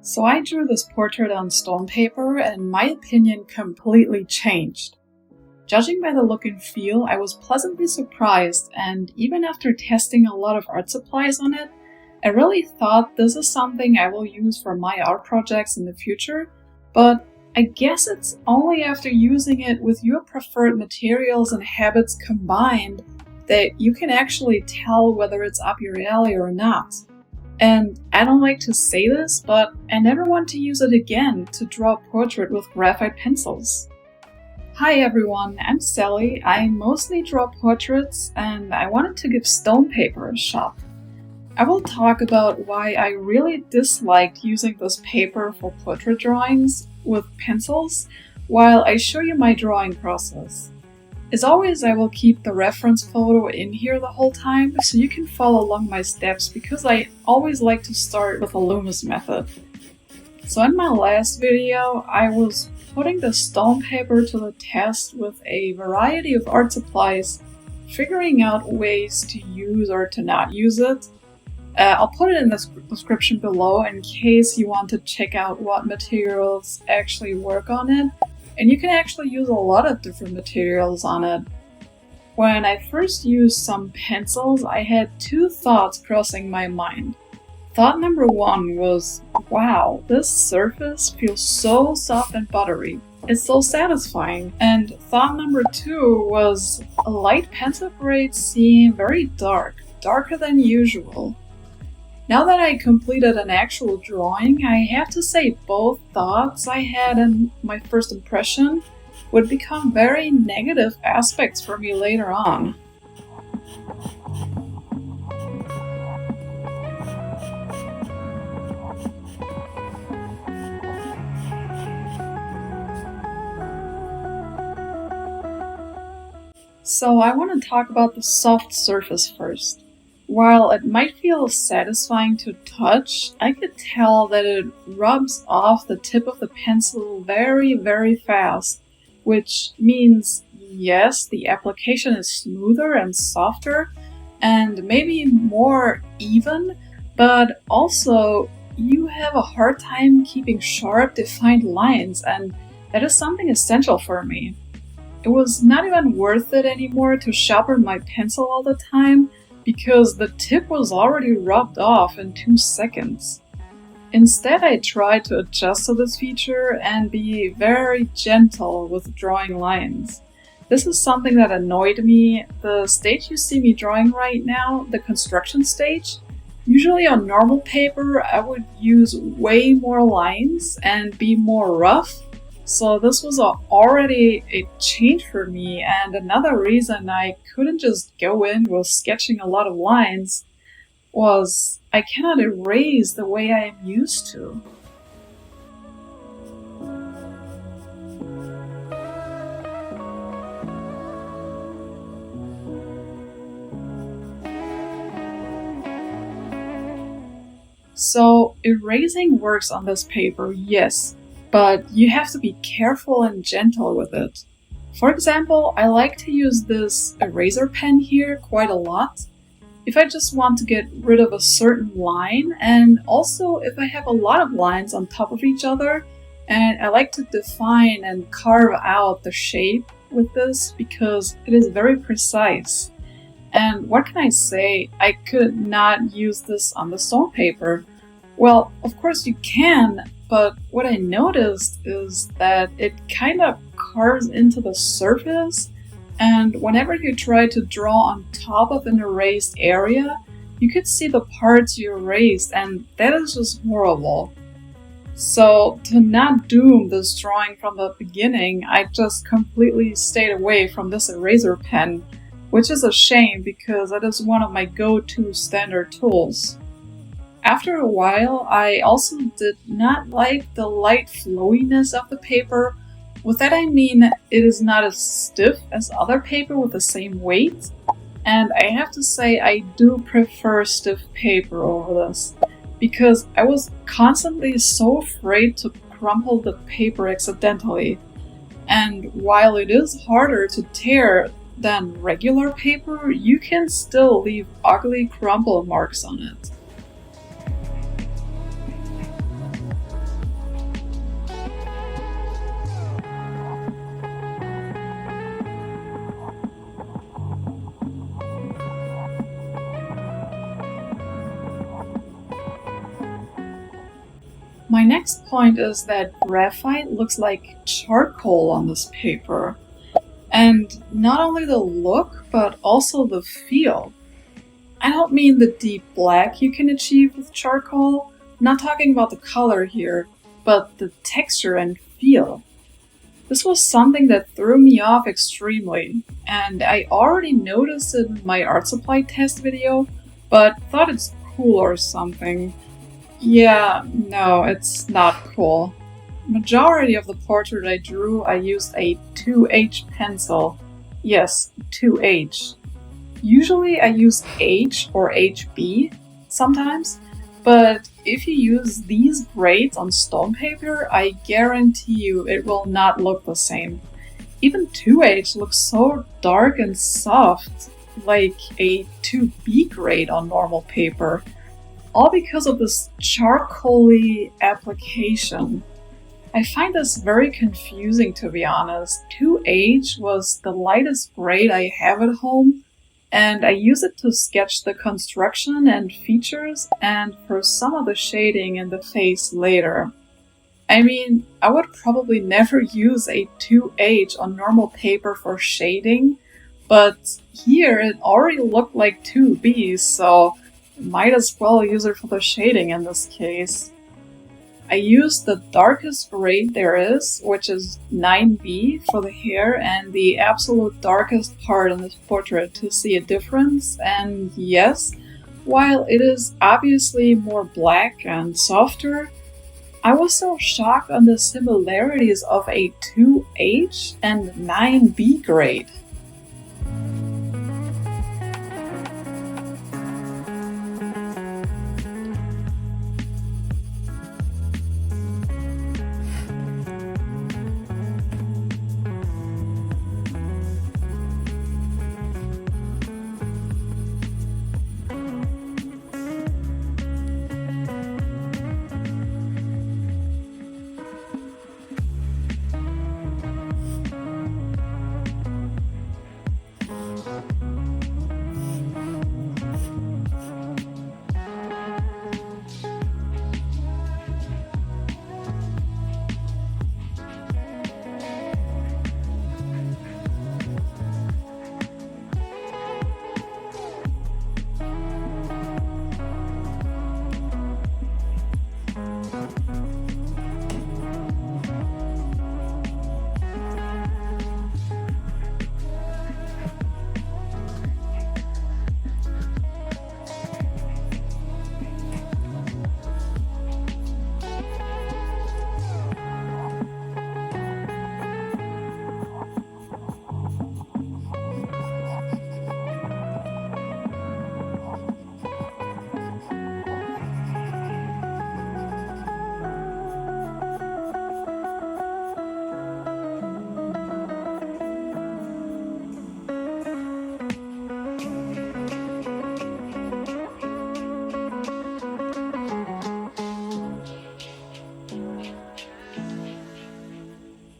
So I drew this portrait on stone paper and my opinion completely changed. Judging by the look and feel, I was pleasantly surprised, and even after testing a lot of art supplies on it, I really thought this is something I will use for my art projects in the future, but I guess it's only after using it with your preferred materials and habits combined that you can actually tell whether it's up your alley or not. And I don't like to say this, but I never want to use it again to draw a portrait with graphite pencils. Hi everyone, I'm Sally. I mostly draw portraits and I wanted to give stone paper a shot. I will talk about why I really disliked using this paper for portrait drawings with pencils while I show you my drawing process. As always, I will keep the reference photo in here the whole time so you can follow along my steps because I always like to start with the Loomis method. So in my last video, I was putting the stone paper to the test with a variety of art supplies, figuring out ways to use or to not use it. I'll put it in the description below in case you want to check out what materials actually work on it. And you can actually use a lot of different materials on it. When I first used some pencils, I had two thoughts crossing my mind. Thought number one was, wow, this surface feels so soft and buttery. It's so satisfying. And thought number two was, light pencil grades seem very dark, darker than usual. Now that I completed an actual drawing, I have to say both thoughts I had in my first impression would become very negative aspects for me later on. So I want to talk about the soft surface first. While it might feel satisfying to touch, I could tell that it rubs off the tip of the pencil very, very fast, which means, yes, the application is smoother and softer and maybe more even, but also you have a hard time keeping sharp, defined lines, and that is something essential for me. It was not even worth it anymore to sharpen my pencil all the time, because the tip was already rubbed off in 2 seconds. Instead, I tried to adjust to this feature and be very gentle with drawing lines. This is something that annoyed me. The stage you see me drawing right now, the construction stage, usually on normal paper I would use way more lines and be more rough. So this was already a change for me, and another reason I couldn't just go in with sketching a lot of lines was I cannot erase the way I am used to. So erasing works on this paper, yes. But you have to be careful and gentle with it. For example, I like to use this eraser pen here quite a lot if I just want to get rid of a certain line, and also if I have a lot of lines on top of each other and I like to define and carve out the shape with this because it is very precise. And what can I say? I could not use this on the stone paper. Well, of course you can, but what I noticed is that it kind of carves into the surface, and whenever you try to draw on top of an erased area, you could see the parts you erased, and that is just horrible. So to not doom this drawing from the beginning, I just completely stayed away from this eraser pen, which is a shame because it is one of my go-to standard tools. After a while, I also did not like the light flowiness of the paper. With that I mean it is not as stiff as other paper with the same weight. And I have to say I do prefer stiff paper over this, because I was constantly so afraid to crumple the paper accidentally. And while it is harder to tear than regular paper, you can still leave ugly crumple marks on it. My next point is that graphite looks like charcoal on this paper. And not only the look, but also the feel. I don't mean the deep black you can achieve with charcoal. I'm not talking about the color here, but the texture and feel. This was something that threw me off extremely, and I already noticed it in my art supply test video, but thought it's cool or something. Yeah, no, it's not cool. Majority of the portrait I drew, I used a 2H pencil. Yes, 2H. Usually I use H or HB sometimes, but if you use these grades on stone paper, I guarantee you it will not look the same. Even 2H looks so dark and soft, like a 2B grade on normal paper, all because of this charcoaly application. I find this very confusing, to be honest. 2H was the lightest grade I have at home, and I use it to sketch the construction and features and for some of the shading in the face later. I mean, I would probably never use a 2H on normal paper for shading, but here it already looked like 2B, so might as well use it for the shading in this case. I used the darkest grade there is, which is 9B for the hair, and the absolute darkest part in this portrait to see a difference. And yes, while it is obviously more black and softer, I was so shocked on the similarities of a 2H and 9B grade.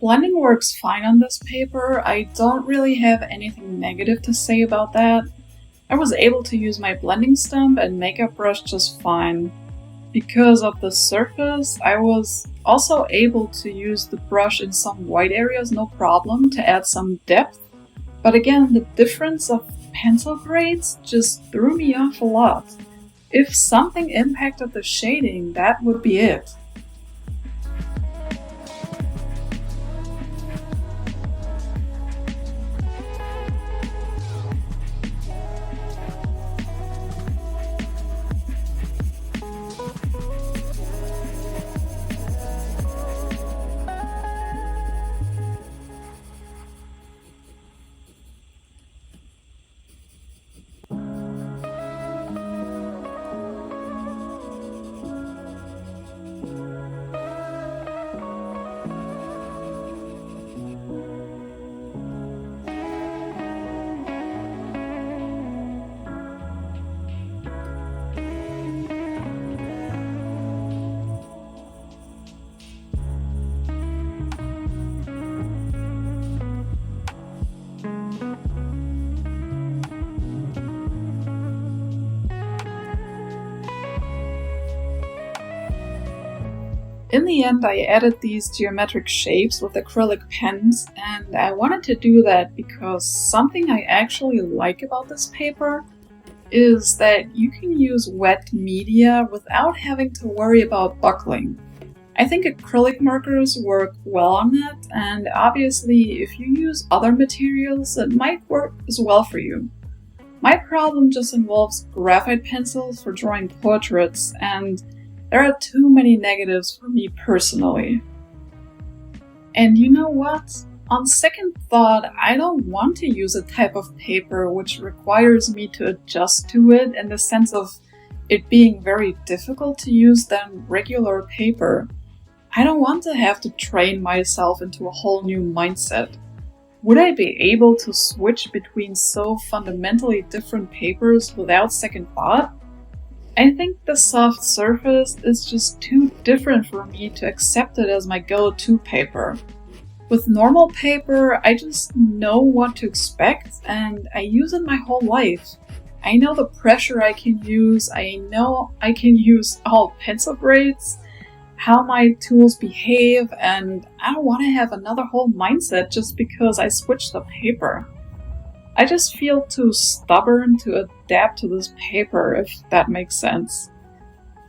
Blending works fine on this paper. I don't really have anything negative to say about that. I was able to use my blending stump and makeup brush just fine. Because of the surface, I was also able to use the brush in some white areas no problem to add some depth. But again, the difference of pencil grades just threw me off a lot. If something impacted the shading, that would be it. In the end, I added these geometric shapes with acrylic pens, and I wanted to do that because something I actually like about this paper is that you can use wet media without having to worry about buckling. I think acrylic markers work well on that, and obviously if you use other materials, it might work as well for you. My problem just involves graphite pencils for drawing portraits, and there are too many negatives for me personally. And you know what? On second thought, I don't want to use a type of paper which requires me to adjust to it in the sense of it being very difficult to use than regular paper. I don't want to have to train myself into a whole new mindset. Would I be able to switch between so fundamentally different papers without second thought? I think the soft surface is just too different for me to accept it as my go-to paper. With normal paper, I just know what to expect and I use it my whole life. I know the pressure I can use, I know I can use all pencil grades, how my tools behave, and I don't want to have another whole mindset just because I switched the paper. I just feel too stubborn to adapt to this paper, if that makes sense.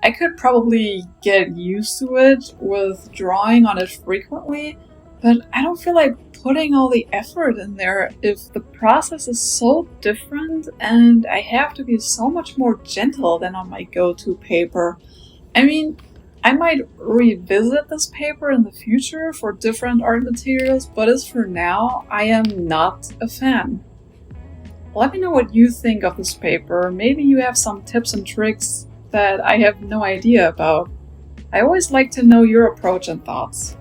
I could probably get used to it with drawing on it frequently, but I don't feel like putting all the effort in there if the process is so different and I have to be so much more gentle than on my go-to paper. I mean, I might revisit this paper in the future for different art materials, but as for now, I am not a fan. Let me know what you think of this paper. Maybe you have some tips and tricks that I have no idea about. I always like to know your approach and thoughts.